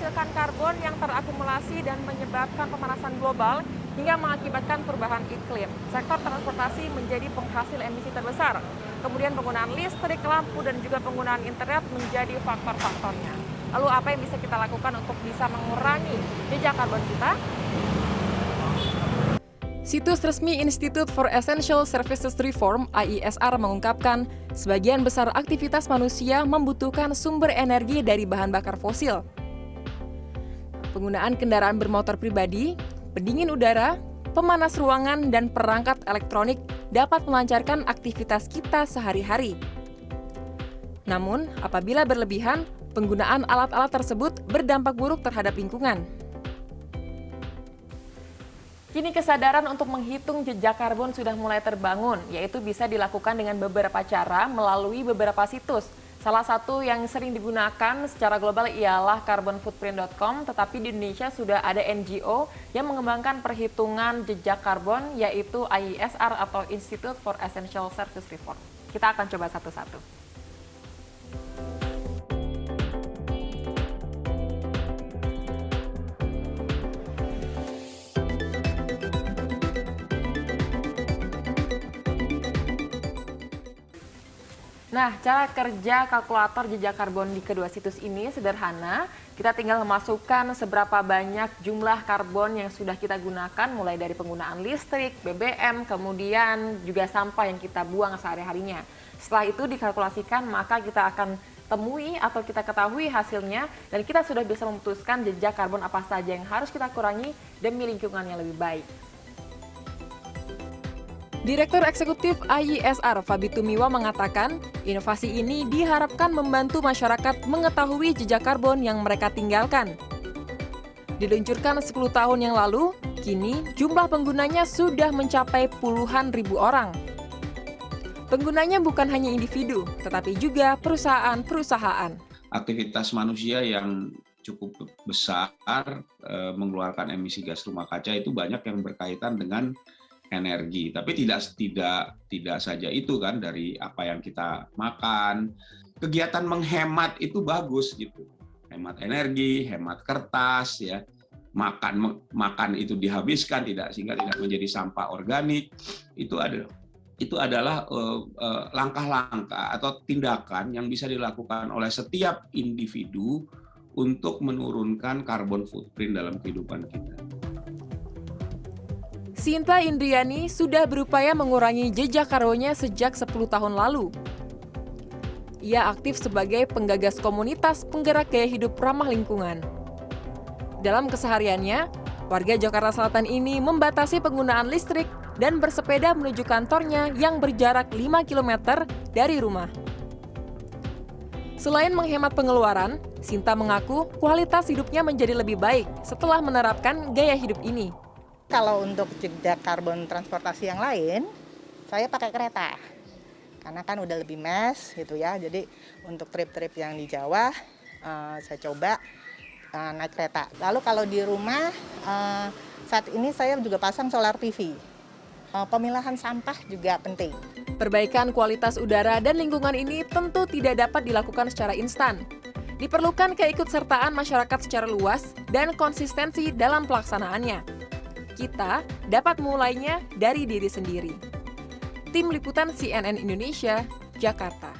menghasilkan karbon yang terakumulasi dan menyebabkan pemanasan global hingga mengakibatkan perubahan iklim. Sektor transportasi menjadi penghasil emisi terbesar. Kemudian penggunaan listrik, lampu, dan juga penggunaan internet menjadi faktor-faktornya. Lalu apa yang bisa kita lakukan untuk bisa mengurangi jejak karbon kita? Situs resmi Institute for Essential Services Reform (IESR) mengungkapkan, sebagian besar aktivitas manusia membutuhkan sumber energi dari bahan bakar fosil. Penggunaan kendaraan bermotor pribadi, pendingin udara, pemanas ruangan, dan perangkat elektronik dapat melancarkan aktivitas kita sehari-hari. Namun, apabila berlebihan, penggunaan alat-alat tersebut berdampak buruk terhadap lingkungan. Kini kesadaran untuk menghitung jejak karbon sudah mulai terbangun, yaitu bisa dilakukan dengan beberapa cara melalui beberapa situs. Salah satu yang sering digunakan secara global ialah carbonfootprint.com, tetapi di Indonesia sudah ada NGO yang mengembangkan perhitungan jejak karbon, yaitu IESR atau Institute for Essential Services Reform. Kita akan coba satu-satu. Nah, cara kerja kalkulator jejak karbon di kedua situs ini sederhana. Kita tinggal memasukkan seberapa banyak jumlah karbon yang sudah kita gunakan, mulai dari penggunaan listrik, BBM, kemudian juga sampah yang kita buang sehari-harinya. Setelah itu dikalkulasikan, maka kita akan temui atau kita ketahui hasilnya, dan kita sudah bisa memutuskan jejak karbon apa saja yang harus kita kurangi demi lingkungan yang lebih baik. Direktur Eksekutif IESR, Fabi Tumiwa, mengatakan, inovasi ini diharapkan membantu masyarakat mengetahui jejak karbon yang mereka tinggalkan. Diluncurkan 10 tahun yang lalu, kini jumlah penggunanya sudah mencapai puluhan ribu orang. Penggunanya bukan hanya individu, tetapi juga perusahaan-perusahaan. Aktivitas manusia yang cukup besar mengeluarkan emisi gas rumah kaca itu banyak yang berkaitan dengan energi, tapi tidak saja itu kan, dari apa yang kita makan. Kegiatan menghemat itu bagus gitu, hemat energi, hemat kertas, ya, makan itu dihabiskan sehingga tidak menjadi sampah organik. Itu adalah langkah-langkah atau tindakan yang bisa dilakukan oleh setiap individu untuk menurunkan carbon footprint dalam kehidupan kita. Sinta Indriani sudah berupaya mengurangi jejak karbonnya sejak 10 tahun lalu. Ia aktif sebagai penggagas komunitas penggerak gaya hidup ramah lingkungan. Dalam kesehariannya, warga Jakarta Selatan ini membatasi penggunaan listrik dan bersepeda menuju kantornya yang berjarak 5 km dari rumah. Selain menghemat pengeluaran, Sinta mengaku kualitas hidupnya menjadi lebih baik setelah menerapkan gaya hidup ini. Kalau untuk jejak karbon transportasi yang lain, saya pakai kereta. Karena kan udah lebih mass gitu ya. Jadi untuk trip-trip yang di Jawa, saya coba naik kereta. Lalu kalau di rumah, saat ini saya juga pasang solar PV. Pemilahan sampah juga penting. Perbaikan kualitas udara dan lingkungan ini tentu tidak dapat dilakukan secara instan. Diperlukan keikutsertaan masyarakat secara luas dan konsistensi dalam pelaksanaannya. Kita dapat mulainya dari diri sendiri. Tim Liputan CNN Indonesia, Jakarta.